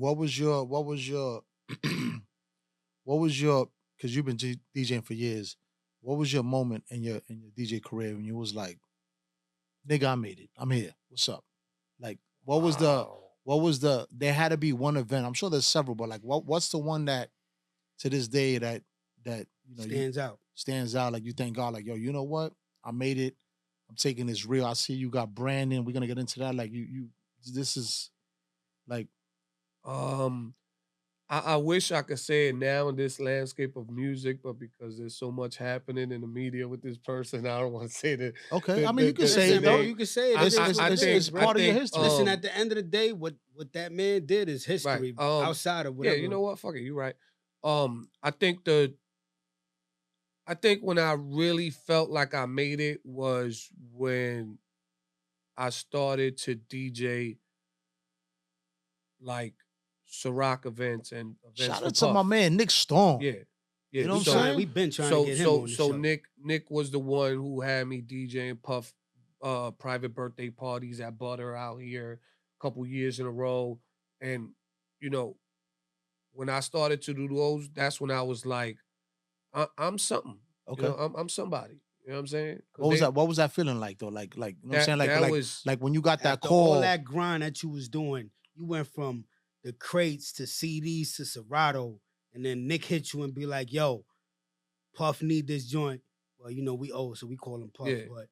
what was your because you've been DJing for years. What was your moment in your DJ career when you was like, nigga, I made it. I'm here. What's up? Like, what was the there had to be one event. I'm sure there's several, but like what's the one that to this day that you know stands out like you thank God, like, yo, you know what? I made it. I'm taking this real. I see you got Brandon. We're gonna get into that. Like you this is like I wish I could say it now in this landscape of music, but because there's so much happening in the media with this person, I don't want to say that. okay. I mean, you can say it though. You can say it. It's part of your history. Listen, at the end of the day, what that man did is history. Right. Outside of whatever. Yeah, you know what? Fuck it. You're right. I think when I really felt like I made it was when I started to DJ like Ciroc events and events. Shout out to my man Nick Storm. Yeah. You know what I'm saying? We've been trying to get him on the show. Nick was the one who had me DJing Puff private birthday parties at Butter out here a couple years in a row. And, you know, when I started to do those, that's when I was like, I'm something. Okay. You know, I'm somebody. You know what I'm saying? What was that feeling like though? Like, you know what I'm saying? Like when you got that call. All that grind that you was doing, you went from the crates to CDs to Serato, and then Nick hit you and be like, yo, Puff need this joint. Well, you know, we old, so we call him Puff. Yeah. But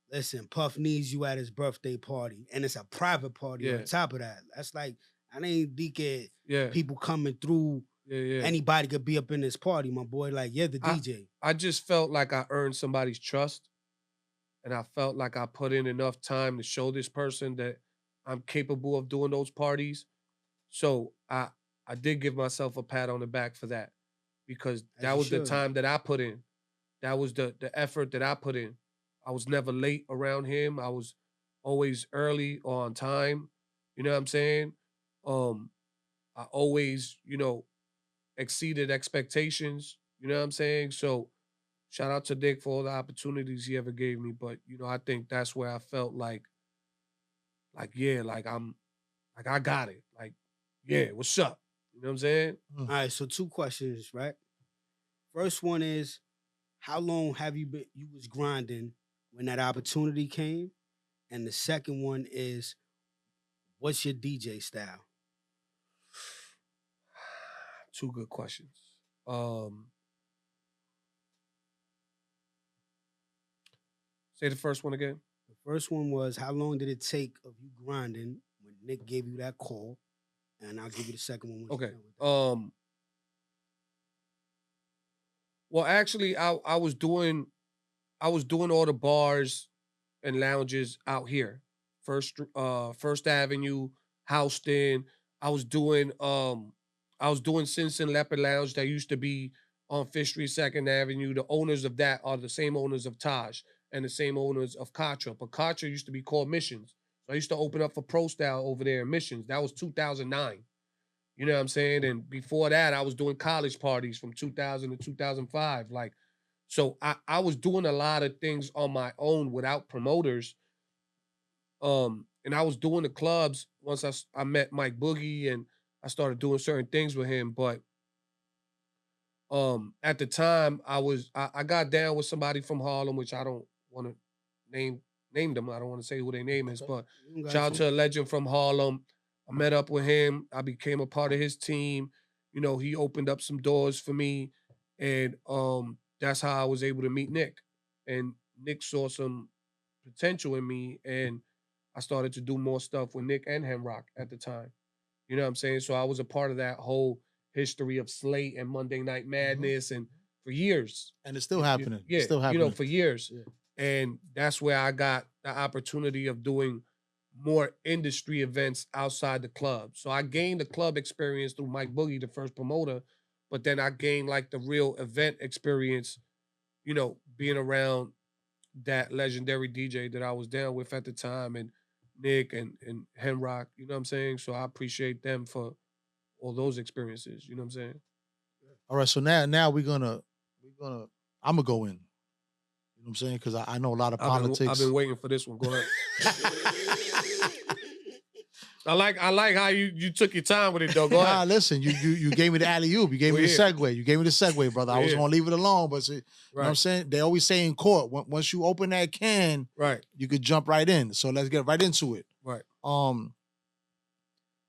listen, Puff needs you at his birthday party, and it's a private party on top of that. That's like, I ain't DK. People coming through. Anybody could be up in this party, my boy. Like, you're the DJ. I just felt like I earned somebody's trust, and I felt like I put in enough time to show this person that I'm capable of doing those parties. So I did give myself a pat on the back for that, because that was the time that I put in. That was the effort that I put in. I was never late around him. I was always early or on time. You know what I'm saying? I always, you know, exceeded expectations. You know what I'm saying? So shout out to Dick for all the opportunities he ever gave me. But, you know, I think that's where I felt like yeah, like I got it. Like, yeah, what's up? You know what I'm saying? All right, so 2 questions, right? First one is, how long have you was grinding when that opportunity came? And the second one is, what's your DJ style? 2 good questions. Say the first one again. The first one was, how long did it take of you grinding when Nick gave you that call? And I'll give you the second one. Okay. Well, actually, I was doing all the bars and lounges out here. First Avenue, Houston. I was doing Simpson Leopard Lounge that used to be on Fifth Street, 2nd Avenue. The owners of that are the same owners of Taj and the same owners of Katra. But Katra used to be called Missions. So I used to open up for Pro Style over there in Missions. That was 2009. You know what I'm saying? And before that, I was doing college parties from 2000 to 2005. Like, so I was doing a lot of things on my own without promoters. And I was doing the clubs once I met Mike Boogie and I started doing certain things with him. But at the time, I got down with somebody from Harlem, which I don't want to name them. I don't want to say who their name is, but shout out to a legend from Harlem. I met up with him. I became a part of his team. You know, he opened up some doors for me. And that's how I was able to meet Nick. And Nick saw some potential in me. And I started to do more stuff with Nick and Hemrock at the time. You know what I'm saying? So I was a part of that whole history of Slate and Monday Night Madness and for years. And it's still happening. Yeah, it's still happening. You know, for years. Yeah. And that's where I got the opportunity of doing more industry events outside the club. So I gained the club experience through Mike Boogie, the first promoter, but then I gained like the real event experience, you know, being around that legendary DJ that I was down with at the time, and Nick and Hemrock, you know what I'm saying? So I appreciate them for all those experiences, you know what I'm saying? All right, so now I'm gonna go in. You know what I'm saying? Because I know a lot of politics. I've been waiting for this one. Go ahead. I like how you took your time with it though. Go Nah, ahead. listen, you gave me the alley-oop. You gave me the segue. You gave me the segue, brother. I was Yeah. gonna leave it alone, but see, you know what I'm Right. saying? They always say in court, once you open that can, Right. you could jump right in. So let's get right into it. Right.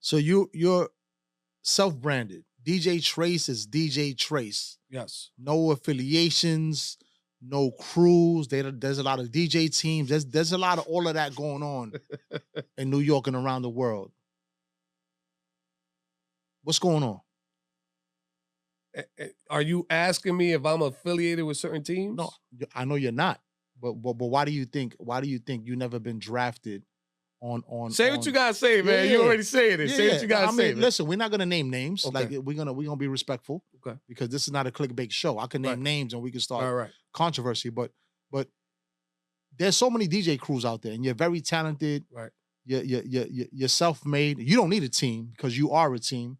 So you're self-branded. DJ Trase is DJ Trase. Yes. No affiliations, no crews. There's a lot of DJ teams. There's a lot of all of that going on in New York and around the world. What's going on? Are you asking me if I'm affiliated with certain teams? No, I know you're not. But why do you think you never been drafted on Say what you gotta say, man. You already saying it. Say what you gotta say. Listen, we're not gonna name names. Okay. Like we're gonna be respectful. Okay. Because this is not a clickbait show. I can name names and we can start controversy. But there's so many DJ crews out there, and you're very talented. Right. You're self-made. You don't need a team because you are a team.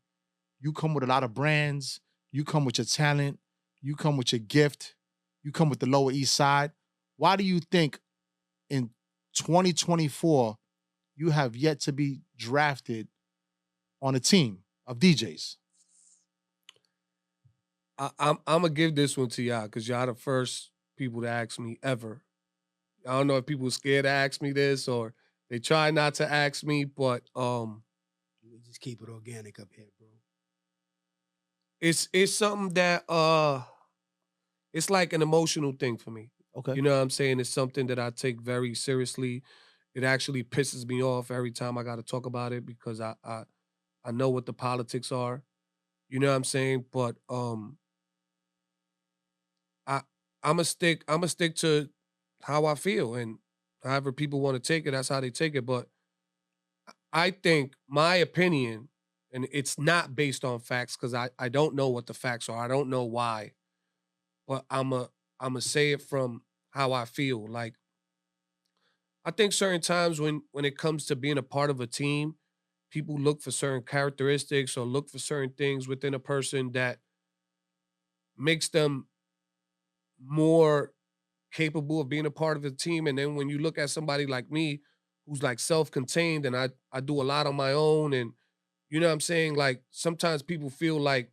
You come with a lot of brands. You come with your talent. You come with your gift. You come with the Lower East Side. Why do you think in 2024 you have yet to be drafted on a team of DJs? I'm gonna give this one to y'all because y'all the first people to ask me ever. I don't know if people are scared to ask me this or they try not to ask me, but we just keep it organic up here, bro. It's something that it's like an emotional thing for me. Okay. You know what I'm saying? It's something that I take very seriously. It actually pisses me off every time I got to talk about it because I know what the politics are. You know what I'm saying? But I'm a stick to how I feel, and however people want to take it, that's how they take it. But I think my opinion, and it's not based on facts because I don't know what the facts are. I don't know why, but I'm a say it from how I feel. Like I think certain times when it comes to being a part of a team, people look for certain characteristics or look for certain things within a person that makes them more capable of being a part of the team. And then when you look at somebody like me, who's like self-contained and I do a lot on my own, and you know what I'm saying? Like sometimes people feel like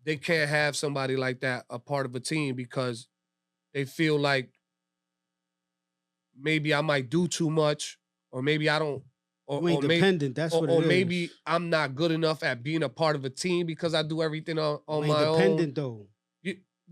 they can't have somebody like that a part of a team because they feel like maybe I might do too much, or maybe I don't, or independent. That's what it is. Or maybe I'm not good enough at being a part of a team because I do everything on my own. Independent though.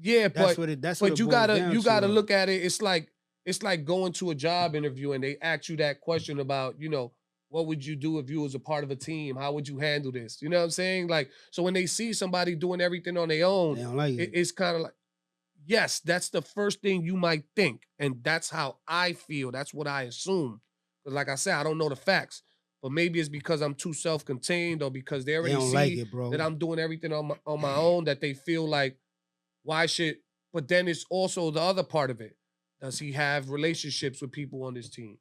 Yeah, that's but what you gotta look at it. It's like going to a job interview and they ask you that question about, you know, what would you do if you was a part of a team? How would you handle this? You know what I'm saying? Like, so when they see somebody doing everything on their own, they don't like it. It's kind of like, yes, that's the first thing you might think. And that's how I feel. That's what I assume. Because like I said, I don't know the facts. But maybe it's because I'm too self-contained or because they already see like it, bro. that I'm doing everything on my own, that they feel like, why should, but then it's also the other part of it. Does he have relationships with people on this team?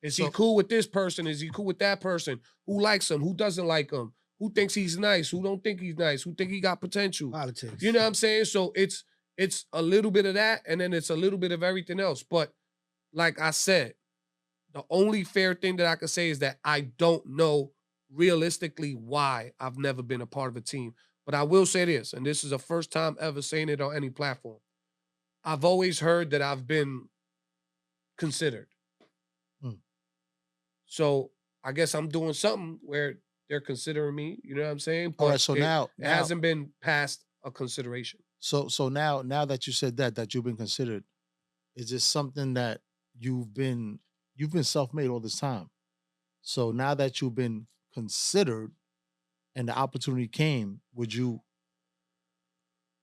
Is he cool with this person? Is he cool with that person? Who likes him? Who doesn't like him? Who thinks he's nice? Who don't think he's nice? Who think he got potential? Politics. You know what I'm saying? So it's a little bit of that, and then it's a little bit of everything else. But like I said, the only fair thing that I can say is that I don't know realistically why I've never been a part of a team. But I will say this, and this is the first time ever saying it on any platform. I've always heard that I've been considered. So I guess I'm doing something where they're considering me. You know what I'm saying? But all right, so now it hasn't been past a consideration. So now that you said that you've been considered, is this something that you've been self-made all this time? So now that you've been considered and the opportunity came, would you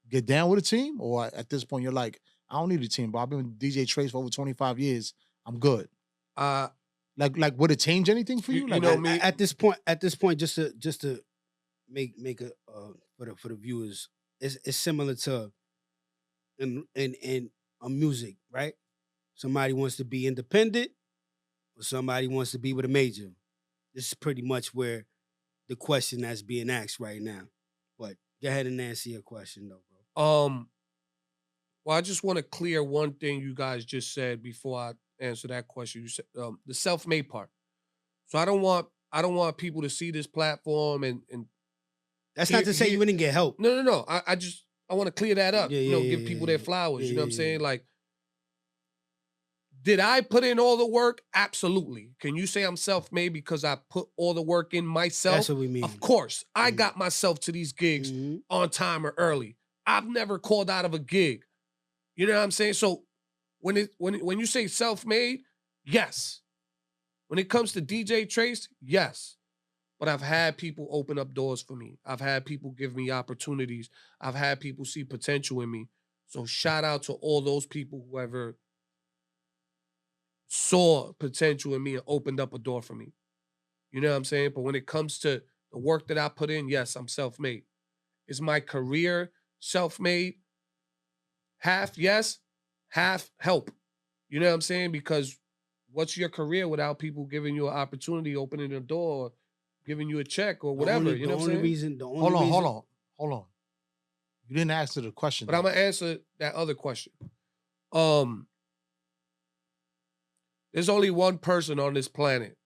get down with a team? Or at this point you're like, I don't need a team, but I've been with DJ Trase for over 25 years. I'm good. Like would it change anything for you? You know me at this point, just to make a for the viewers, it's similar to in music, right? Somebody wants to be independent, or somebody wants to be with a major. This is pretty much where the question that's being asked right now. But go ahead and answer your question though, bro. Well, I just want to clear one thing you guys just said before I answer that question. You said the self-made part. So I don't want I don't want people to see this platform and That's not to say you didn't get help. No. I want to clear that up. Give people their flowers. Yeah, you know what I'm saying? Like, did I put in all the work? Absolutely. Can you say I'm self-made because I put all the work in myself? That's what we mean. Of course. I got myself to these gigs Mhm. on time or early. I've never called out of a gig. You know what I'm saying? So when you say self-made, yes. When it comes to DJ Trase, yes. But I've had people open up doors for me. I've had people give me opportunities. I've had people see potential in me. So shout out to all those people who ever saw potential in me and opened up a door for me. You know what I'm saying? But when it comes to the work that I put in, yes, I'm self-made. Is my career self-made? Half yes, half help. You know what I'm saying? Because what's your career without people giving you an opportunity, opening a door, giving you a check or whatever? You know what I'm saying? Hold on. You didn't answer the question. But I'm gonna answer that other question. There's only one person on this planet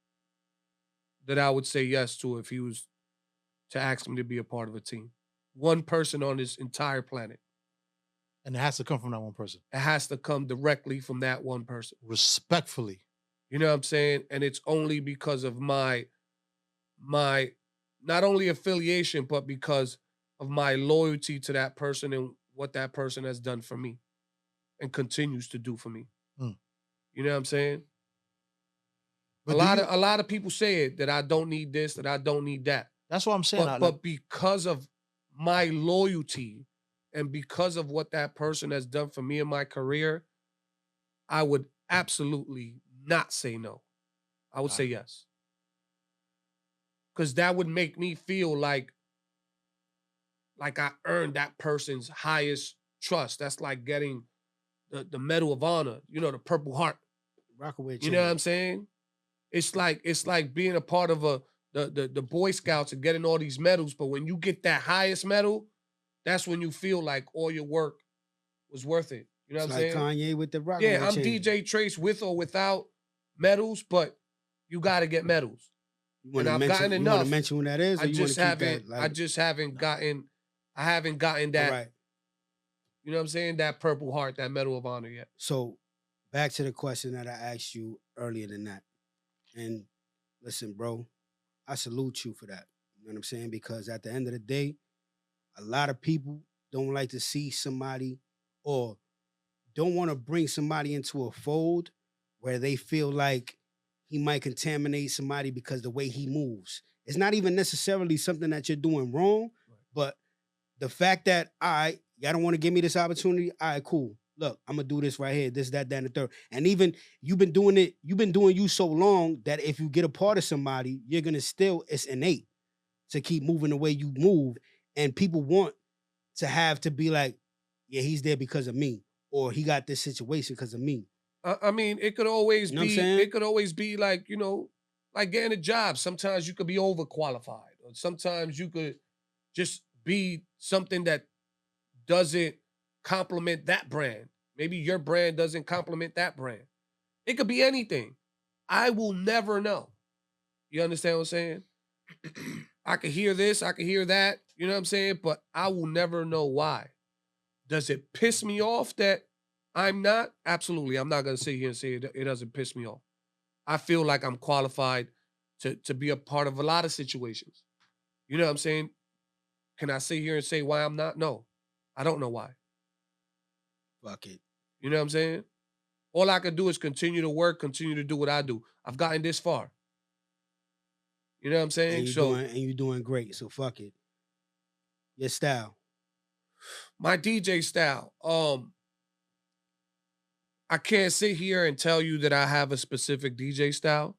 that I would say yes to if he was to ask me to be a part of a team. One person on this entire planet. And it has to come from that one person. It has to come directly from that one person. Respectfully. You know what I'm saying? And it's only because of my not only affiliation, but because of my loyalty to that person and what that person has done for me and continues to do for me. You know what I'm saying? But a lot of people say it, that I don't need this, that I don't need that. That's what I'm saying. But because of my loyalty and because of what that person has done for me in my career, I would absolutely not say no. I would say yes. Because that would make me feel like I earned that person's highest trust. That's like getting the Medal of Honor, the Purple Heart. Rockaway You know what I'm saying? It's like being a part of the Boy Scouts and getting all these medals, but when you get that highest medal, that's when you feel like all your work was worth it. You know what I'm saying? Kanye with the Rockaway I'm chain. DJ Trase with or without medals, but you got to get medals. And I've gotten enough. You want to mention who that is? Or I haven't gotten that. All right. You know what I'm saying? That Purple Heart, that Medal of Honor yet. So back to the question that I asked you earlier than that. And listen, bro, I salute you for that. You know what I'm saying? Because at the end of the day, a lot of people don't like to see somebody or don't want to bring somebody into a fold where they feel like he might contaminate somebody because the way he moves. It's not even necessarily something that you're doing wrong, but the fact that, all right, y'all don't want to give me this opportunity, all right, cool. Look, I'm going to do this right here, this, that, and the third. And even you've been doing you so long that if you get a part of somebody, you're going to still, it's innate to keep moving the way you move. And people want to have to be like, yeah, he's there because of me, or he got this situation because of me. I mean, it could always You know be, it could always be like, like getting a job. Sometimes you could be overqualified, or sometimes you could just be something that doesn't complement that brand. Maybe your brand doesn't complement that brand. It could be anything. I will never know. You understand what I'm saying? I could hear this, I could hear that, you know what I'm saying? But I will never know why. Does it piss me off that I'm not? Absolutely. I'm not going to sit here and say it doesn't piss me off. I feel like I'm qualified to be a part of a lot of situations. You know what I'm saying? Can I sit here and say why I'm not? No. I don't know why. Fuck it. You know what I'm saying? All I can do is continue to work, continue to do what I do. I've gotten this far. You know what I'm saying? And you're doing great, so fuck it. Your style. My DJ style. I can't sit here and tell you that I have a specific DJ style.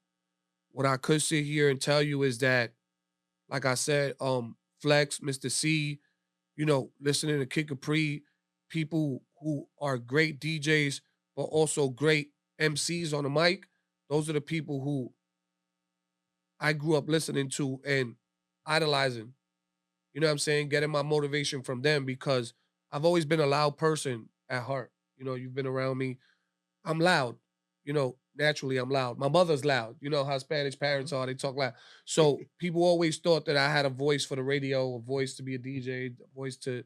What I could sit here and tell you is that, like I said, Flex, Mr. C, listening to Kid Capri, people who are great DJs, but also great MCs on the mic. Those are the people who I grew up listening to and idolizing. You know what I'm saying? Getting my motivation from them because I've always been a loud person at heart. You've been around me. I'm loud. naturally I'm loud. My mother's loud. You know how Spanish parents are, they talk loud. So people always thought that I had a voice for the radio, a voice to be a DJ, a voice to,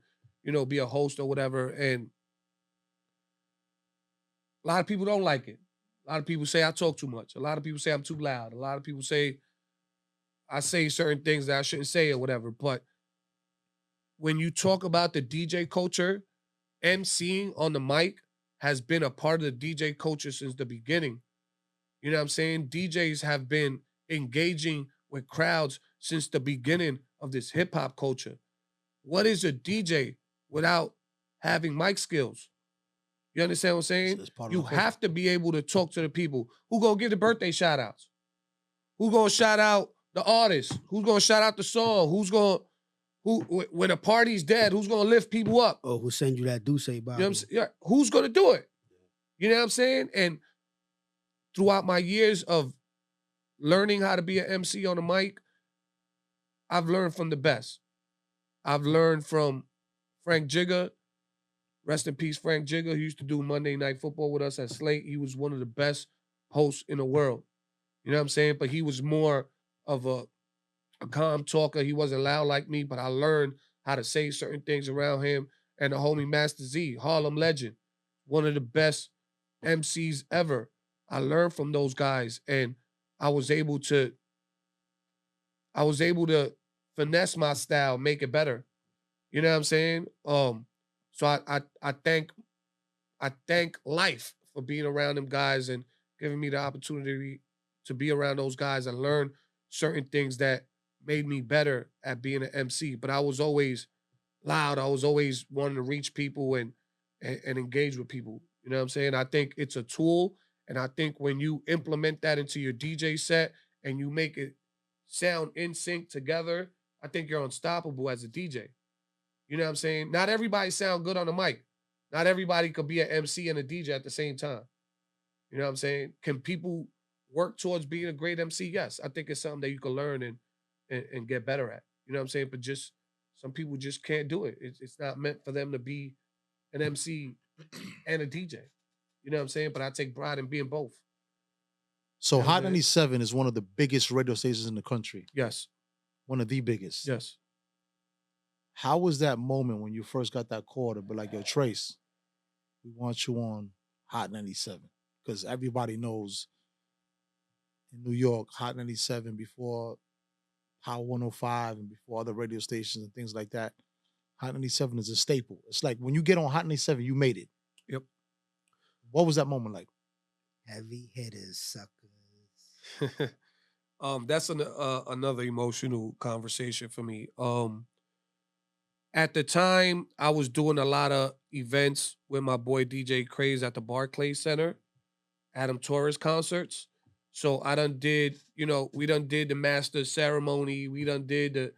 be a host or whatever. And a lot of people don't like it. A lot of people say I talk too much. A lot of people say I'm too loud. A lot of people say I say certain things that I shouldn't say or whatever. But when you talk about the DJ culture, emceeing on the mic has been a part of the DJ culture since the beginning. You know what I'm saying? DJs have been engaging with crowds since the beginning of this hip hop culture. What is a DJ without having mic skills? You understand what I'm saying? It's part of You the culture. have to be able to talk to the people. Who gonna give the birthday shout outs? Who gonna shout out the artist? Who's gonna shout out the song? When a party's dead, who's gonna lift people up? Oh, who send you that Duce bottle? You know what I'm saying? Yeah, who's gonna do it? You know what I'm saying? And throughout my years of learning how to be an MC on the mic, I've learned from the best. I've learned from Frank Jigga. Rest in peace, Frank Jigga. He used to do Monday Night Football with us at Slate. He was one of the best hosts in the world. You know what I'm saying? But he was more of a calm talker. He wasn't loud like me, but I learned how to say certain things around him. And the homie Master Z, Harlem legend, one of the best MCs ever. I learned from those guys, and I was able to finesse my style, make it better. You know what I'm saying? So I thank life for being around them guys and giving me the opportunity to be around those guys and learn certain things that made me better at being an MC. But I was always loud. I was always wanting to reach people and engage with people. You know what I'm saying? I think it's a tool, and I think when you implement that into your DJ set and you make it sound in sync together, I think you're unstoppable as a DJ. You know what I'm saying? Not everybody sound good on the mic. Not everybody could be an MC and a DJ at the same time. You know what I'm saying? Can people work towards being a great MC? Yes. I think it's something that you can learn and get better at. You know what I'm saying? But just some people just can't do it. It's not meant for them to be an MC and a DJ. You know what I'm saying? But I take pride in being both. So You know what Hot I'm saying? 97 is one of the biggest radio stations in the country. Yes. One of the biggest. Yes. How was that moment when you first got that call to be like, yo, Trase, we want you on Hot 97? Because everybody knows in New York, Hot 97 before Power 105 and before other radio stations and things like that, Hot 97 is a staple. It's like when you get on Hot 97, you made it. Yep. What was that moment like? Heavy hitters, suckers. That's another emotional conversation for me. At the time, I was doing a lot of events with my boy DJ Trase at the Barclays Center, Adam Torres concerts. So I done did, we done did the master ceremony, we done did the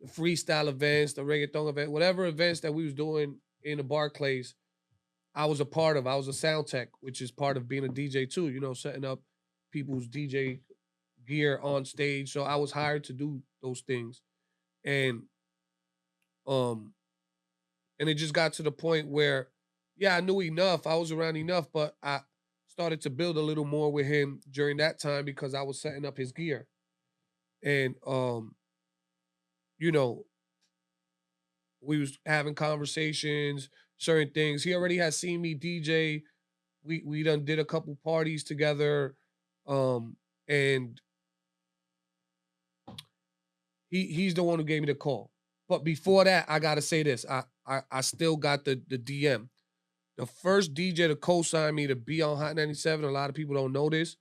freestyle events, the reggaeton event, whatever events that we was doing in the Barclays, I was a part of. I was a sound tech, which is part of being a DJ too, setting up people's DJ gear on stage. So I was hired to do those things. And it just got to the point where, yeah, I knew enough. I was around enough, but I started to build a little more with him during that time because I was setting up his gear. And we was having conversations, certain things. He already had seen me DJ. We done did a couple parties together. And he's the one who gave me the call. But before that, I gotta say this. I still got the DM. The first DJ to co-sign me to be on Hot 97, a lot of people don't know this,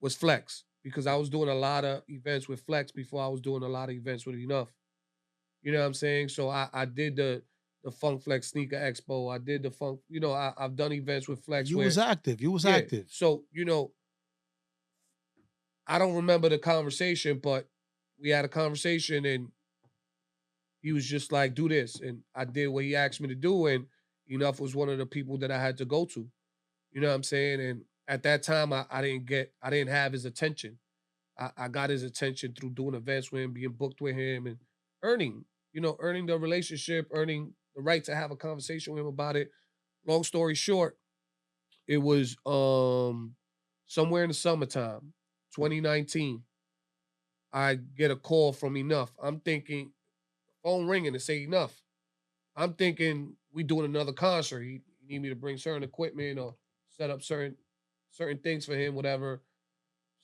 was Flex. Because I was doing a lot of events with Flex before I was doing a lot of events with Enough. You know what I'm saying? So I did the Funk Flex Sneaker Expo. I did the Funk, I've done events with Flex. You was active. You was active. So, I don't remember the conversation, but we had a conversation and he was just like, do this. And I did what he asked me to do. And Enough was one of the people that I had to go to. You know what I'm saying? And at that time, I didn't have his attention. I got his attention through doing events with him, being booked with him, and earning the relationship, earning the right to have a conversation with him about it. Long story short, it was somewhere in the summertime, 2019, I get a call from Enough. I'm thinking, phone ringing to say Enough. I'm thinking we doing another concert. He need me to bring certain equipment or set up certain things for him, whatever.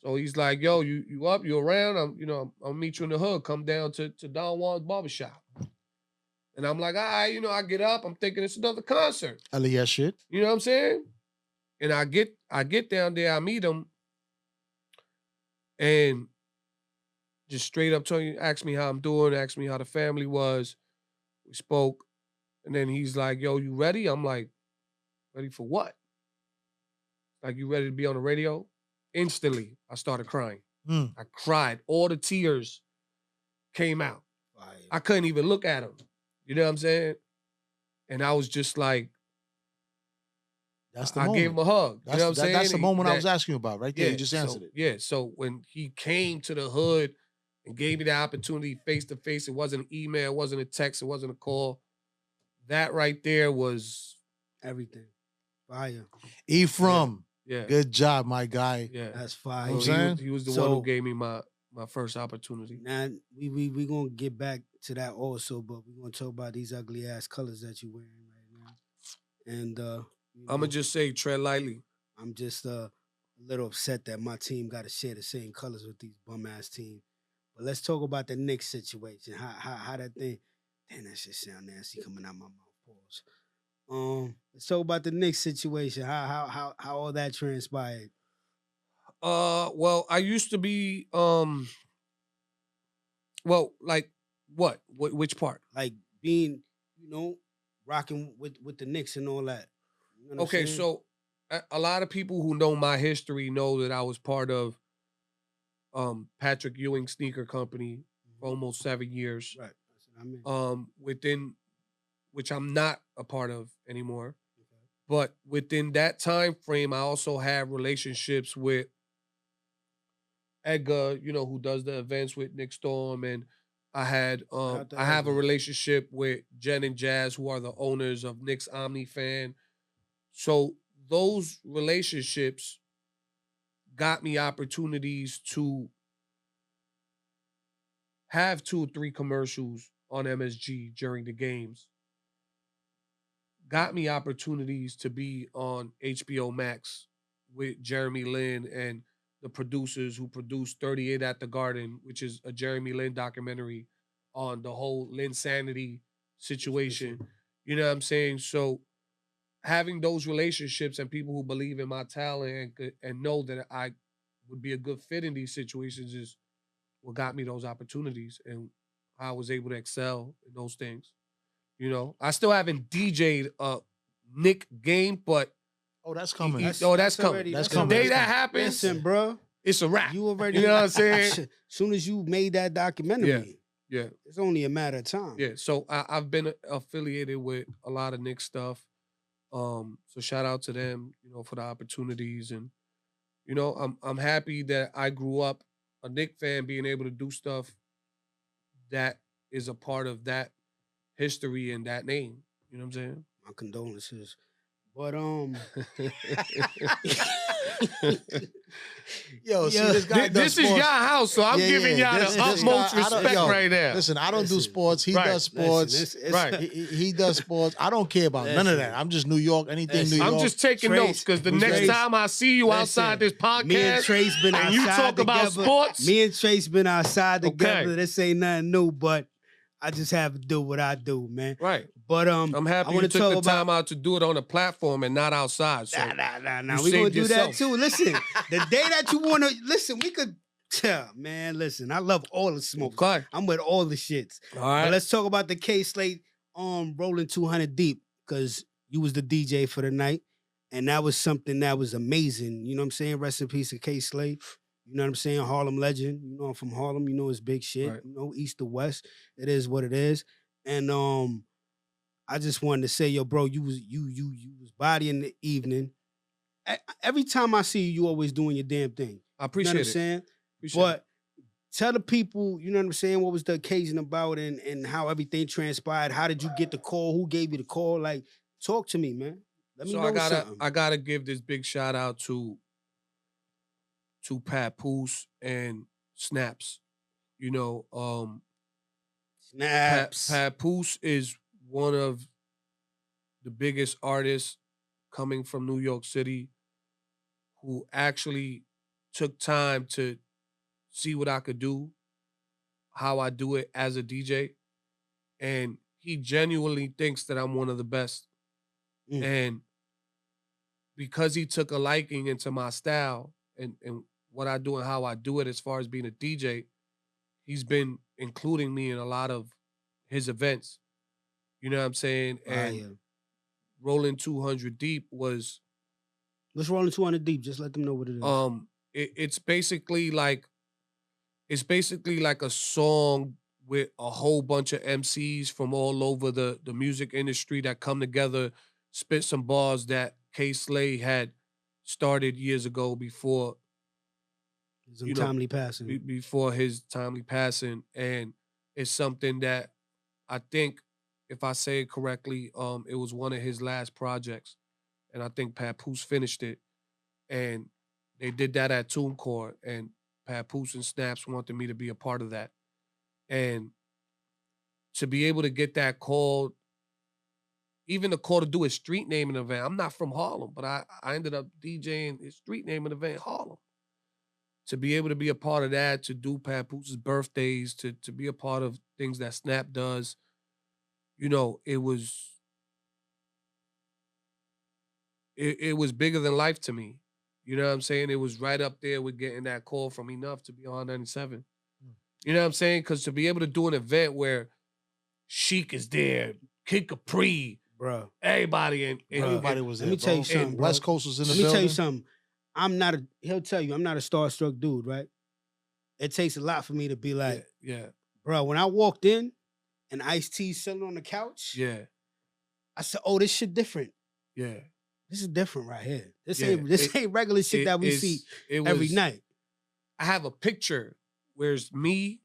So he's like, "Yo, you up? You around? I'll meet you in the hood. Come down to Don Juan's barbershop." And I'm like, "All right, I get up. I'm thinking it's another concert. Aliyah shit. You know what I'm saying?" And I get down there. I meet him, and just straight up told you, asked me how I'm doing, asked me how the family was. We spoke, and then he's like, "Yo, you ready?" I'm like, "Ready for what?" Like, "You ready to be on the radio?" Instantly, I started crying. I cried. All the tears came out. Fire. I couldn't even look at him. You know what I'm saying? And I was just like, That's the I moment. gave him a hug. You know what I'm saying? That's the moment I was asking you about right there. You just answered it. Yeah, so when he came to the hood and gave me the opportunity face to face, it wasn't an email, it wasn't a text, it wasn't a call. That right there was everything. Fire. Ephraim. Yeah. Good job, my guy. Yeah. That's fire. You know what I'm saying? He was the one who gave me my first opportunity. Now we gonna get back to that also, but we're gonna talk about these ugly ass colors that you're wearing right now. And I'm gonna just say tread lightly. I'm just a little upset that my team got to share the same colors with these bum ass teams. But let's talk about the Knicks situation. How that thing? Damn, that shit sound nasty coming out my mouth. Pause. Let's talk about the Knicks situation. How all that transpired. Well, I used to be well, like what? Which part? Like being, rocking with the Knicks and all that. You know okay, so a lot of people who know my history know that I was part of Patrick Ewing Sneaker Company for almost 7 years. Right. That's what I mean. Within which I'm not a part of anymore. Okay. But within that time frame, I also have relationships with Edgar, who does the events with Nick Storm, and I had I have a relationship with Jen and Jazz, who are the owners of Nick's Omni Fan. So those relationships got me opportunities to have 2 or 3 commercials on MSG during the games. Got me opportunities to be on HBO Max with Jeremy Lin and the producers who produced 38 at the Garden, which is a Jeremy Lin documentary on the whole Linsanity situation. You know what I'm saying? So having those relationships and people who believe in my talent and know that I would be a good fit in these situations is what got me those opportunities and how I was able to excel in those things. I still haven't DJ'd a Nick game, but that's coming. That's coming. That's the coming. day that happens, listen, bro, it's a wrap. You already, you know what I'm saying? As soon as you made that documentary, yeah, it's only a matter of time. Yeah, so I've been affiliated with a lot of Nick stuff. So shout out to them, for the opportunities, and I'm happy that I grew up a Nick fan, being able to do stuff that is a part of that history and that name. You know what I'm saying? My condolences. But Yo, see, this guy this is your house, so I'm giving y'all the utmost respect right now. Listen, I don't do sports. He does sports. Right. He does sports. I don't care about none of that. I'm just New York. Anything New York. I'm just taking notes because the next time I see you outside this podcast, me and Trase been outside you talk together. about sports. Me and Trase been outside together. This ain't nothing new, but I just have to do what I do, man. Right. But I'm happy you took the time out to do it on the platform and not outside. So nah. We're gonna do that too. Listen, the day that you wanna listen, we could man, listen. I love all the smoke. Okay. I'm with all the shits. All right. But let's talk about the K-Slate rolling 200 deep, because you was the DJ for the night. And that was something that was amazing. You know what I'm saying? Rest in peace to K-Slate. You know what I'm saying? Harlem legend. I'm from Harlem. It's big shit. Right. East to west. It is what it is. And I just wanted to say, yo, bro, you was body in the evening. Every time I see you, you always doing your damn thing. I appreciate it. You know what I'm saying? But tell the people, you know what I'm saying, what was the occasion about and how everything transpired. How did you get the call? Who gave you the call? Like, talk to me, man. Let me know something. I gotta give this big shout out to to Papoose and Snaps. You know, Snaps. Papoose is one of the biggest artists coming from New York City who actually took time to see what I could do, how I do it as a DJ. And he genuinely thinks that I'm one of the best. Mm. And because he took a liking into my style and what I do and how I do it as far as being a DJ, he's been including me in a lot of his events. You know what I'm saying? And Fire. Rolling 200 Deep was Let's roll into 200 deep. Just let them know what it is. it's basically like a song with a whole bunch of MCs from all over the music industry that come together, spit some bars that K Slay had started years ago before Some you know, timely passing. before his timely passing, and it's something that I think, if I say it correctly, it was one of his last projects, and I think Papoose finished it, and they did that at TuneCore, and Papoose and Snaps wanted me to be a part of that, and to be able to get that call, even the call to do a street naming event. I'm not from Harlem, but I ended up DJing his street naming event in Harlem. To be able to be a part of that, to do Papoos's birthdays, to be a part of things that Snap does, you know, it was bigger than life to me. You know what I'm saying? It was right up there with getting that call from Enough to be on 97. You know what I'm saying? Because to be able to do an event where Sheik is there, Kid Capri, Bro. everybody, and Everybody was there. Let me tell you bro. something, And bro. West Coast was in the Let me building. tell you something. He'll tell you, I'm not a starstruck dude, right? It takes a lot for me to be like, yeah, bro, when I walked in and Ice-T sitting on the couch, yeah, I said, oh, this shit different. yeah. This is different right here. This Yeah, ain't regular shit that we see every night. I have a picture where it's me,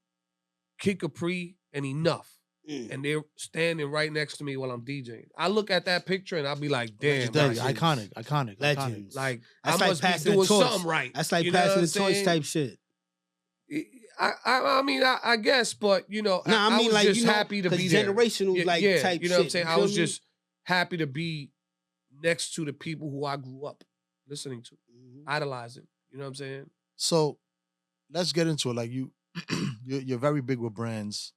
Kid Capri, and Enough. And they're standing right next to me while I'm DJing. I look at that picture and I'll be like, damn, Legendary, like, iconic. Legends. like That's I like must be passing the doing torch. something right. That's like You know passing what the I'm torch saying? type shit. I mean, I guess, but you know, Nah, I mean, was like, just you know, happy to be 'cause there. generational, like, type you know what I'm shit, saying? you I feel was me? just happy to be next to the people who I grew up listening to, idolizing. You know what I'm saying? So let's get into it. Like you're very big with brands.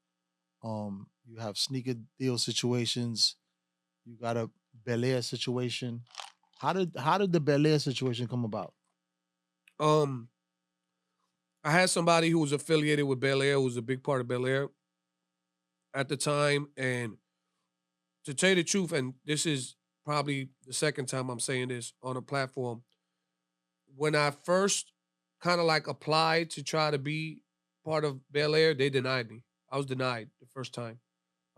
You have sneaker deal situations. You got a Bel Air situation. How did the Bel Air situation come about? I had somebody who was affiliated with Bel Air, who was a big part of Bel Air at the time, and to tell you the truth, and this is probably the second time I'm saying this on a platform, when I first kind of like applied to try to be part of Bel Air, they denied me. I was denied the first time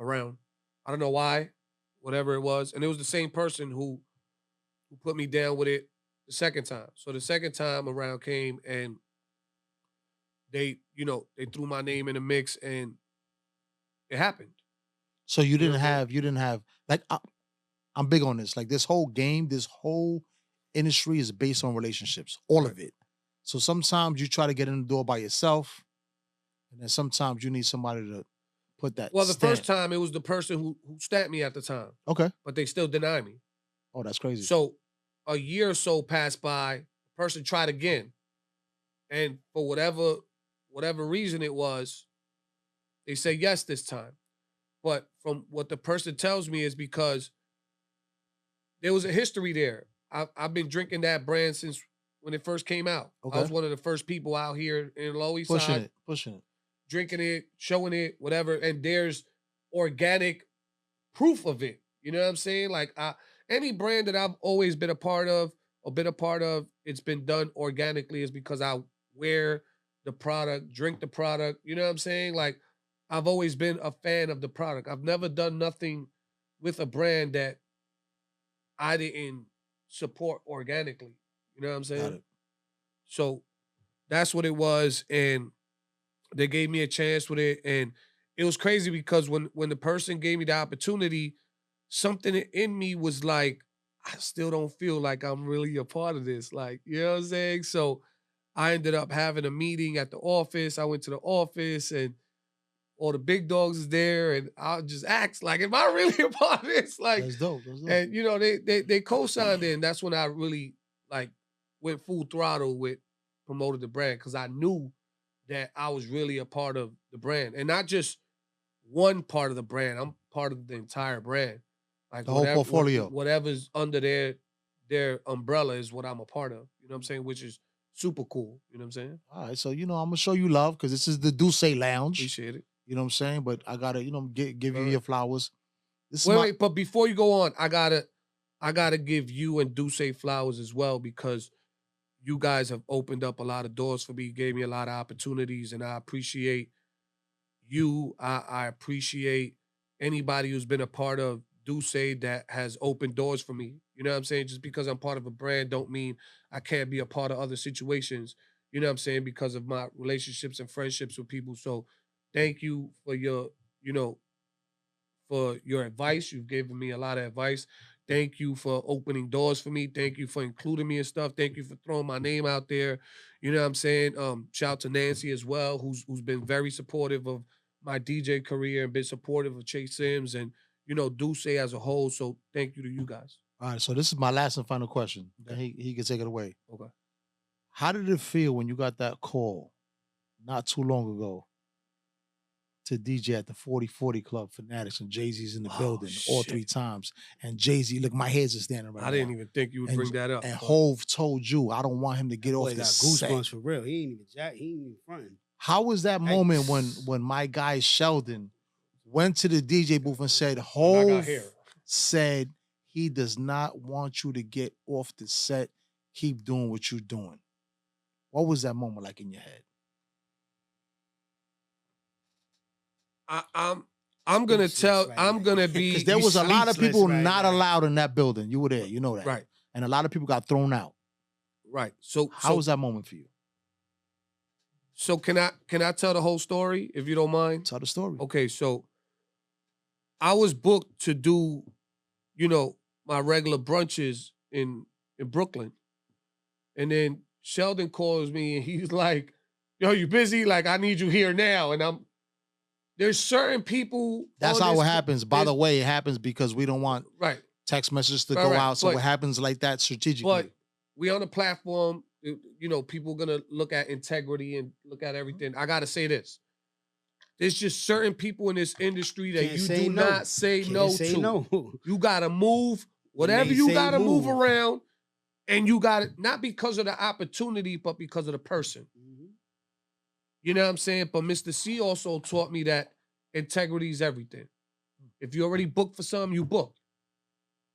around. I don't know why, whatever it was. And it was the same person who put me down with it the second time. So the second time around came and they threw my name in the mix and it happened. So you didn't know? have like I'm big on this. Like this whole game, this whole industry is based on relationships, all of it. So sometimes you try to get in the door by yourself, and then sometimes you need somebody to put that. Well, the stamp. first time it was the person who stamped me at the time, Okay. but they still denied me. Oh, that's crazy. So a year or so passed by, the person tried again. And for whatever reason it was, they said yes this time. But from what the person tells me is because there was a history there. I've been drinking that brand since when it first came out. Okay. I was one of the first people out here in Lower East Side. Pushing it. Drinking it, showing it, whatever. And there's organic proof of it. You know what I'm saying? Like any brand that I've always been a part of or been a part of, it's been done organically is because I wear the product, drink the product. You know what I'm saying? Like I've always been a fan of the product. I've never done nothing with a brand that I didn't support organically. You know what I'm saying? Got it. So that's what it was. And they gave me a chance with it. And it was crazy because when the person gave me the opportunity, something in me was like, I still don't feel like I'm really a part of this. Like, you know what I'm saying? So I ended up having a meeting at the office. I went to the office and all the big dogs is there, and I just asked, like, am I really a part of this? Like, That's dope. That's dope. and you know, they co-signed in. That's when I really like went full throttle with promoted the brand, because I knew that I was really a part of the brand, and not just one part of the brand. I'm part of the entire brand. Like The whole portfolio. whatever's under their umbrella is what I'm a part of. You know what I'm saying? Which is super cool. You know what I'm saying? All right, so I'm gonna show you love because this is the Duce Lounge. Appreciate it. You know what I'm saying? But I gotta, give you Right. your flowers. This Wait, but before you go on, I gotta give you and Duce flowers as well, because you guys have opened up a lot of doors for me, gave me a lot of opportunities, and I appreciate you. I appreciate anybody who's been a part of Duce that has opened doors for me. You know what I'm saying? Just because I'm part of a brand don't mean I can't be a part of other situations. You know what I'm saying? Because of my relationships and friendships with people. So thank you for your advice. You've given me a lot of advice. Thank you for opening doors for me. Thank you for including me and stuff. Thank you for throwing my name out there. You know what I'm saying? Shout out to Nancy as well, who's been very supportive of my DJ career and been supportive of Chase Sims and Duce as a whole. So thank you to you guys. All right, so this is my last and final question. Then Okay. he can take it away. Okay. How did it feel when you got that call not too long ago to DJ at the 4040 Club Fanatics and Jay-Z's in the building all shit. 3 times? And Jay-Z, look, my hairs are standing right I didn't even think you would bring that up. And but- Hove told you, I don't want him to get off Boy the got set. goosebumps for real. He ain't even fronting. How was that moment when my guy Sheldon went to the DJ booth and said, I got Hove hair. said he does not want you to get off the set. Keep doing what you're doing. What was that moment like in your head? I'm gonna Speechless tell. right I'm now. gonna be. Because there was a lot of speechless people right not now. allowed in that building. You were there. You know that. Right. And a lot of people got thrown out. Right. So How was that moment for you? So can I tell the whole story if you don't mind? Tell the story. Okay, so I was booked to do, my regular brunches in Brooklyn. And then Sheldon calls me and he's like, yo, you busy? Like, I need you here now. And there's certain people. That's on how this- it happens. By the way, it happens because we don't want Right. text messages to Right, go right. out. So But- it happens like that strategically. But we on the platform, people gonna look at integrity and look at everything. I gotta say this. There's just certain people in this industry that Can't you say do no. not say Can't no say to. no. You gotta move When whatever they you say gotta move move. around, and you got it not because of the opportunity, but because of the person. You know what I'm saying? But Mr. C also taught me that integrity is everything. If you already booked for something, you booked.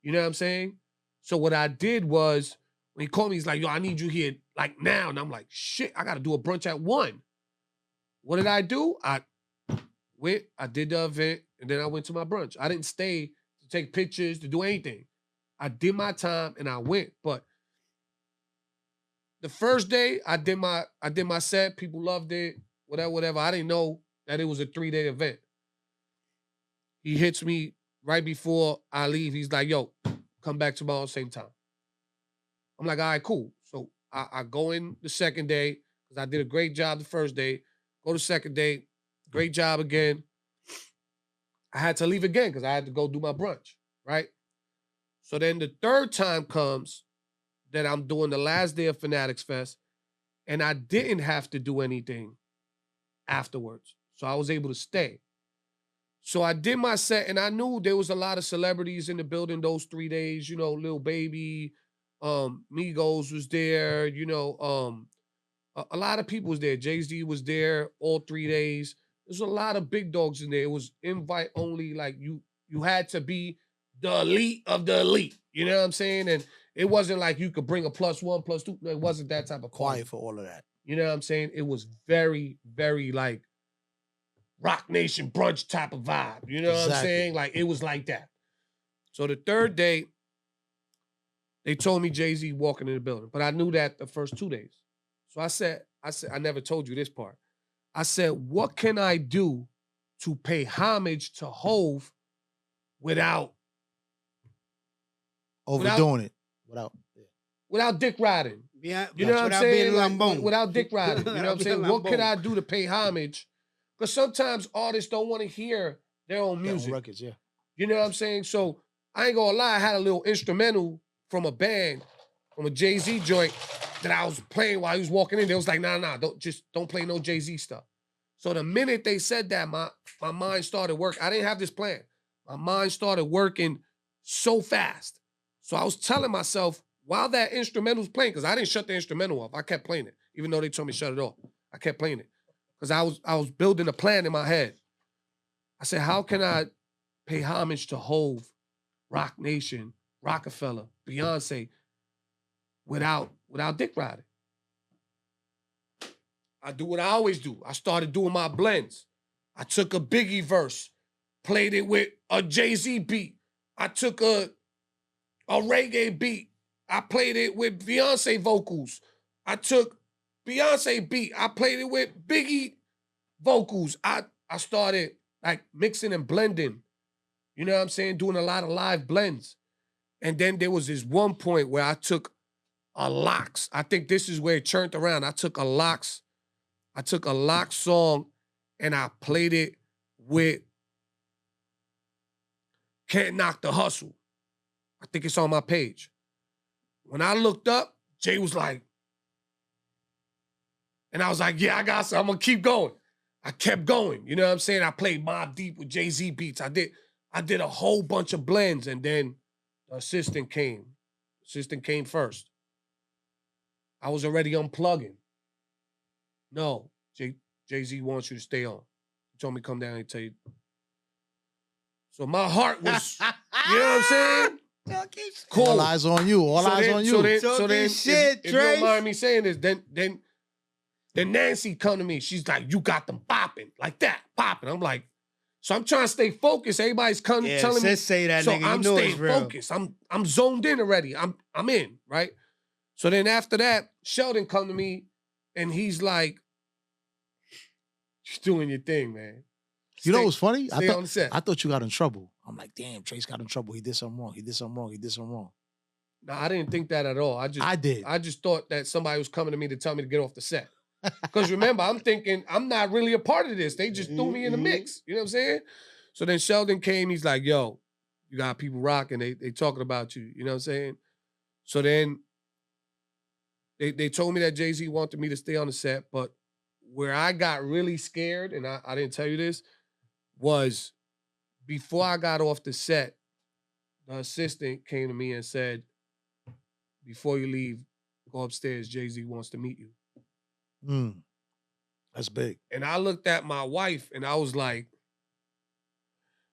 You know what I'm saying? So what I did was, when he called me, he's like, yo, I need you here like now. And I'm like, shit, I gotta do a brunch at 1. What did I do? I went, I did the event, and then I went to my brunch. I didn't stay to take pictures, to do anything. I did my time and I went. But the first day I did my set, people loved it, whatever. I didn't know that it was a 3-day event. He hits me right before I leave. He's like, yo, come back tomorrow same time. I'm like, all right, cool. So I go in the second day because I did a great job the first day. Go the second day, great job again. I had to leave again because I had to go do my brunch, right? So then the third time comes that I'm doing the last day of Fanatics Fest, and I didn't have to do anything afterwards. So I was able to stay. So I did my set, and I knew there was a lot of celebrities in the building those 3 days. Lil Baby, Migos was there. A lot of people was there. Jay-Z was there all 3 days. There's a lot of big dogs in there. It was invite only. Like you had to be the elite of the elite. You know what I'm saying? And it wasn't like you could bring a +1, +2. No, it wasn't that type of quiet party. for all of that. You know what I'm saying? It was very, very like Rock Nation brunch type of vibe. You know what I'm Exactly. saying? Like it was like that. So the third day, they told me Jay-Z walking in the building, but I knew that the first 2 days. So I said, I never told you this part. I said, what can I do to pay homage to Hove without Overdoing it. Without. without dick riding. Yeah, You know what I'm without saying? being Like, lambone. without dick riding. You know what I'm saying? What could I Lambone. do to pay homage? Because sometimes artists don't want to hear their own Their own music. records, yeah. You know what I'm saying? So I ain't gonna lie, I had a little instrumental from a band, from a Jay-Z joint that I was playing while he was walking in. They was like, nah, don't play no Jay-Z stuff. So the minute they said that, my mind started working. I didn't have this plan. My mind started working so fast. So I was telling myself, while that instrumental was playing, because I didn't shut the instrumental off. I kept playing it, even though they told me to shut it off. I kept playing it. Because I was building a plan in my head. I said, how can I pay homage to Hove, Rock Nation, Rockefeller, Beyonce, without dick riding? I do what I always do. I started doing my blends. I took a Biggie verse, played it with a Jay-Z beat. I took a reggae beat. I played it with Beyonce vocals. I took Beyonce beat. I played it with Biggie vocals. I started like mixing and blending. You know what I'm saying? Doing a lot of live blends. And then there was this one point where I took a Locks. I think this is where it turned around. I took a Locks song and I played it with Can't Knock the Hustle. I think it's on my page. When I looked up, Jay was like, and I was like, yeah, I got some. I'm going to keep going. I kept going. You know what I'm saying? I played Mobb Deep with Jay-Z beats. I did a whole bunch of blends, and then the assistant came. Assistant came first. I was already unplugging. No, Jay-Z wants you to stay on. He told me come down and tell you. So my heart was, you know what I'm saying? Cool. All eyes on you. All eyes on you. So then shit, if you don't Trase. mind me saying this, then Nancy come to me. She's like, you got them popping. Like that, popping. I'm like, so I'm trying to stay focused. Everybody's telling me. Say that, So nigga. I'm You know staying it's real. focused. I'm zoned in already. I'm in, right? So then after that, Sheldon come to me and he's like, you're doing your thing, man. You know what's funny? Stay on the set. I thought you got in trouble. I'm like, damn, Trase got in trouble. He did something wrong. He did something wrong. He did something wrong. No, I didn't think that at all. I did. I just thought that somebody was coming to me to tell me to get off the set. Because remember, I'm thinking I'm not really a part of this. They just threw me in the mix. You know what I'm saying? So then Sheldon came. He's like, yo, you got people rocking. They talking about you. You know what I'm saying? So then they told me that Jay-Z wanted me to stay on the set. But where I got really scared, and I didn't tell you this, was before I got off the set, the assistant came to me and said, before you leave, go upstairs. Jay-Z wants to meet you. That's big. And I looked at my wife and I was like,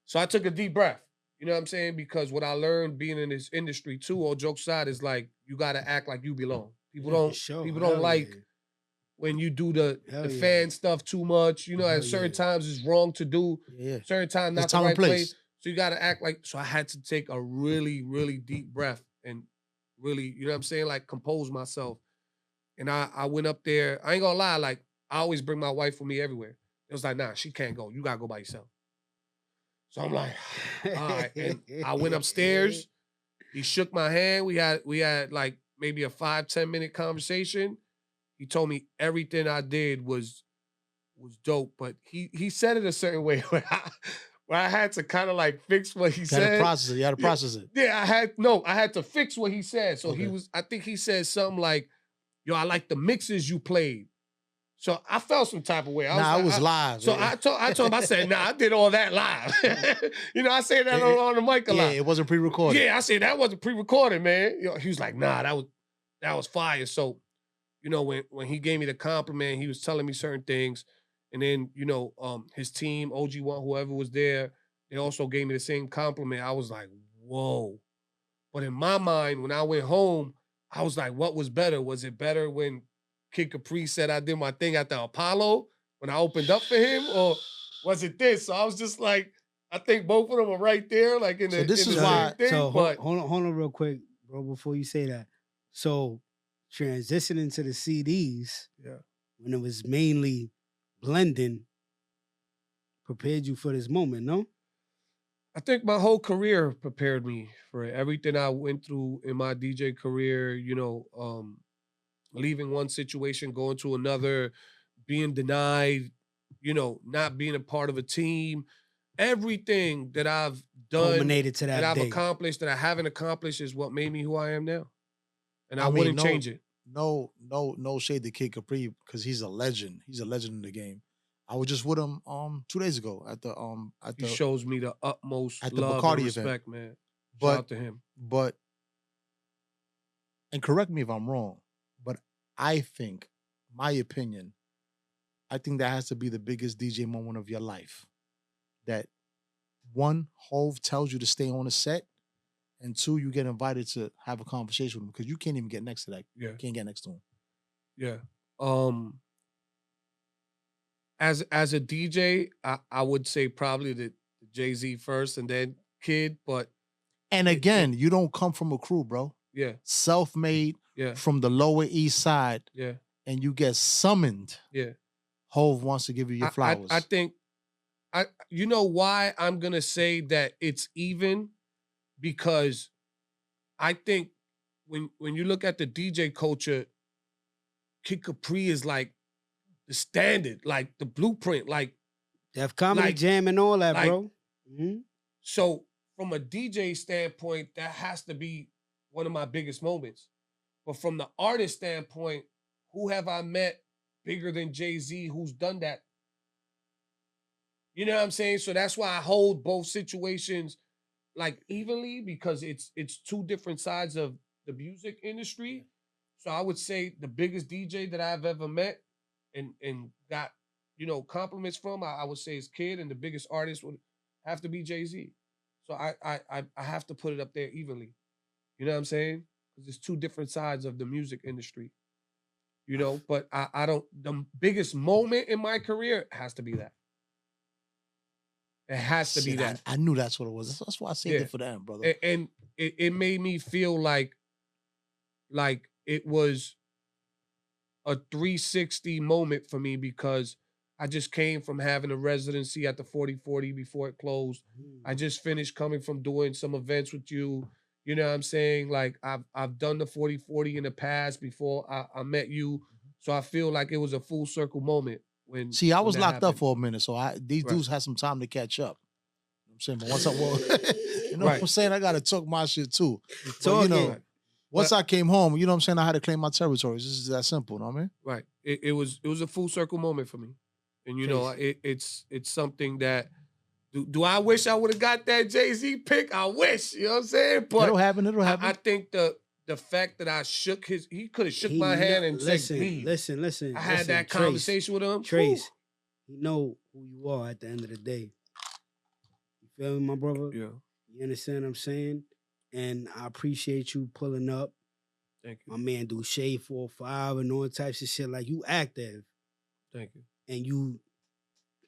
so I took a deep breath. You know what I'm saying? Because what I learned being in this industry too, all jokes aside, is like, you got to act like you belong. People don't like when you do the fan stuff too much. You know, at certain times it's wrong to do. Yeah. Certain times not the right place. So you got to act like, so I had to take a really, really deep breath and really, you know what I'm saying? Like compose myself. And I went up there. I ain't gonna lie, like I always bring my wife with me everywhere. It was like, nah, she can't go. You gotta go by yourself. So I'm like, all right. And I went upstairs. He shook my hand. We had like maybe a 5-10 minute conversation. He told me everything I did was dope, but he said it a certain way where I had to kind of like fix what he said. You had to process it. Yeah, I had to fix what he said. So I think he said something like, yo, I like the mixes you played. So I felt some type of way. I was live. So I told him, I said, nah, I did all that live. You know, I say that on the mic a lot. Yeah, it wasn't pre-recorded. Yeah, I said that wasn't pre-recorded, man. You know, he was like, nah, that was fire. So, you know, when he gave me the compliment, he was telling me certain things. And then, you know, his team, OG1, whoever was there, they also gave me the same compliment. I was like, whoa. But in my mind, when I went home, I was like, what was better? Was it better when Kid Capri said I did my thing at the Apollo when I opened up for him? Or was it this? So I was just like, I think both of them are right there. Like in the, So this in is the why. same thing, So but hold on real quick, bro, before you say that. So transitioning to the CDs, when it was mainly blending, prepared you for this moment, no? I think my whole career prepared me for it. Everything I went through in my DJ career, leaving one situation, going to another, being denied, not being a part of a team. Everything that I've done, Culminated to that that I've day. accomplished, that I haven't accomplished is what made me who I am now. And I I mean, wouldn't change it. No shade to Kid Capri because he's a legend. He's a legend in the game. I was just with him 2 days ago at He shows me the utmost at the love Bacardi and event. respect, man. But Shout out to him. But and correct me if I'm wrong, but I think, my opinion, I think that has to be the biggest DJ moment of your life. That one, Hove tells you to stay on the set, and two, you get invited to have a conversation with him because you can't even get next to that. Yeah. You can't get next to him. Yeah. As a DJ, I would say probably the Jay-Z first and then Kid, but And again, you don't come from a crew, bro. yeah, Self-made from the Lower East Side, and you get summoned. Yeah. Hove wants to give you your flowers. I think you know why I'm gonna say that it's even, because I think when you look at the DJ culture, Kid Capri is like the standard, like the blueprint, like Def Comedy Jam and all that, bro. Mm-hmm. So from a DJ standpoint, that has to be one of my biggest moments. But from the artist standpoint, who have I met bigger than Jay-Z who's done that? You know what I'm saying? So that's why I hold both situations like evenly, because it's two different sides of the music industry. So I would say the biggest DJ that I've ever met and got, compliments from, I would say is Kid, and the biggest artist would have to be Jay-Z. So I have to put it up there evenly. You know what I'm saying? Because it's two different sides of the music industry. But I don't, the biggest moment in my career has to be that. It has to be that. I knew that's what it was. That's why I saved it for them, brother. And it made me feel like it was a 360 moment for me, because I just came from having a residency at the 4040 before it closed. I just finished coming from doing some events with you. You know what I'm saying? Like I've done the 4040 in the past before I met you. So I feel like it was a full circle moment. I was locked up for a minute, so these dudes had some time to catch up. You know what I'm saying? But once what I'm saying? I gotta talk my shit too. But, once I came home, you know what I'm saying, I had to claim my territories. This is that simple, you know what I mean? Right. It was a full circle moment for me. And it's something that do I wish I would have got that Jay-Z pick? I wish, you know what I'm saying? But it'll happen. I think the fact that I he could have shook my hand and said, listen. I had that conversation with him. Trase, you know who you are at the end of the day. You feel me, my brother? Yeah. You understand what I'm saying? And I appreciate you pulling up. Thank you. My man do Shade 4-5 and all types of shit. Like, you active. Thank you. And you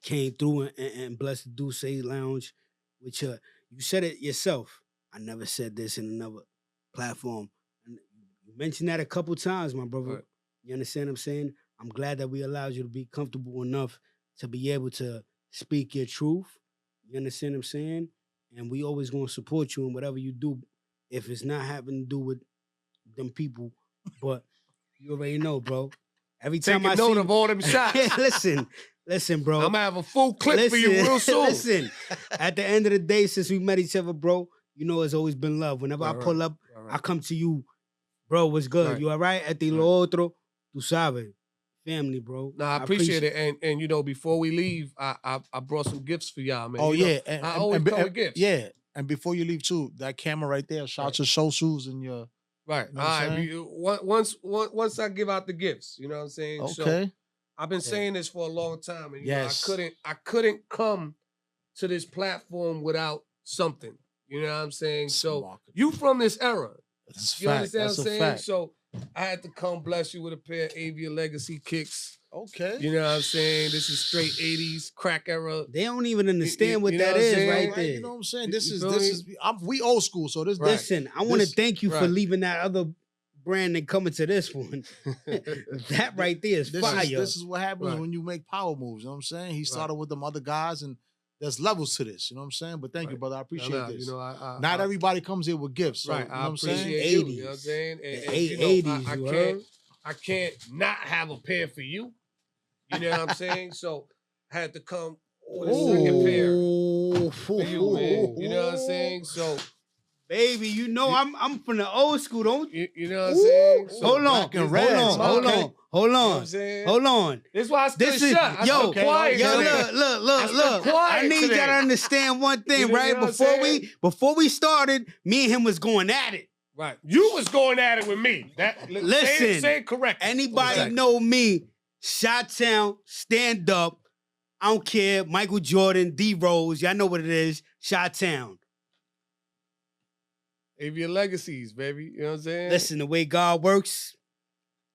came through and blessed the Duce Lounge with you said it yourself. I never said this in another platform. You mentioned that a couple times, my brother. Right. You understand what I'm saying? I'm glad that we allowed you to be comfortable enough to be able to speak your truth. You understand what I'm saying? And we always going to support you in whatever you do, if it's not having to do with them people. But you already know, bro. Every time I note see of all them shots. Listen, bro. I'm gonna have a full clip for you real soon. Listen, at the end of the day, since we met each other, bro, it's always been love. Whenever I pull up, I come to you, bro. What's good? You all right? At lo otro, tú sabes. Family, bro. Nah, I appreciate it. And before we leave, I brought some gifts for y'all, man. Oh, yeah. I always come with gifts. Yeah. And before you leave too, that camera right there, shout your show shoes and your right. You know all right. Once I give out the gifts, you know what I'm saying? Okay. So I've been saying this for a long time, and I couldn't come to this platform without something. You know what I'm saying? So you from this era. You understand what I'm saying? Fact. So I had to come bless you with a pair of Avia Legacy kicks. Okay. You know what I'm saying? This is straight 80s crack era. They don't even understand what that is right there. You know what I'm saying? We old school, so this. Listen, I want to thank you for leaving that other brand and coming to this one. That right there is fire. This is what happens when you make power moves. You know what I'm saying? He started with them other guys, and there's levels to this. You know what I'm saying? But thank you, Right. brother. I appreciate this. You know, Not everybody comes here with gifts. So, right. you know I what I'm saying? appreciate you. You know what I'm 80s. saying? The And, you know, 80s, I you can't. heard? I can't not have a pair for you. You know what I'm saying? So I had to come with a second pair for you, man. You know what I'm saying? So, Baby, you know I'm from the old school, don't you? you know what I'm saying? So Hold on, black and hold red, on, so hold okay. on, hold You know what I'm on, saying? hold on. This is why I stood This is shut. I stood quiet. yo, today. look. stood quiet I need today. y'all to understand one thing, You know right? what I'm saying? Before we started, me and him was going at it. Right. You was going at it with me. Listen, say it correct. Anybody Exactly. know me? Shot-town, stand up. I don't care. Michael Jordan, D Rose, y'all know what it is. Shot-town. Avian legacies, baby. You know what I'm saying? Listen, the way God works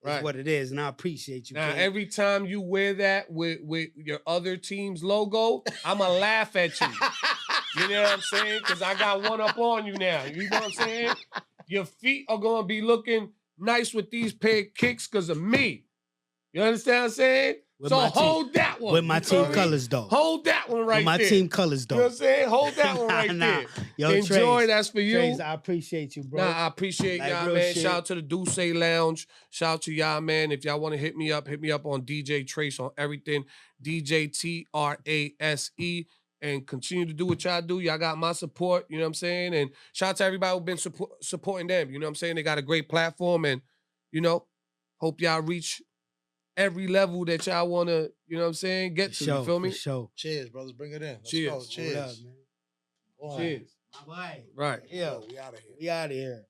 Right. is what it is, and I appreciate you. Now, King. every time you wear that with your other team's logo, I'ma laugh at you. You know what I'm saying? Because I got one up on you now. You know what I'm saying? Your feet are gonna be looking nice with these pair of kicks because of me. You understand what I'm saying? With so my hold that one. with my You feel team me? colors, though. Hold that one right With my there. team colors, You know though. what I'm saying? Hold that one right Nah. there. Yo, Enjoy, Trase, that's for you. Trase, I appreciate you, bro. Nah, I appreciate Like, y'all, real man. shit. Shout out to the Duce Lounge. Shout out to y'all, man. If y'all want to hit me up on DJ Trase on everything. DJ Trase. And continue to do what y'all do. Y'all got my support, you know what I'm saying? And shout out to everybody who's been supporting them. You know what I'm saying? They got a great platform and, you know, hope y'all reach every level that y'all want to, you know what I'm saying, get to. You feel me? For sure. Cheers, brothers. Bring it in. Let's Cheers. go. Hold Cheers. up, man. Boy. Cheers. My boy. Right. Yeah, We out of here. we out of here.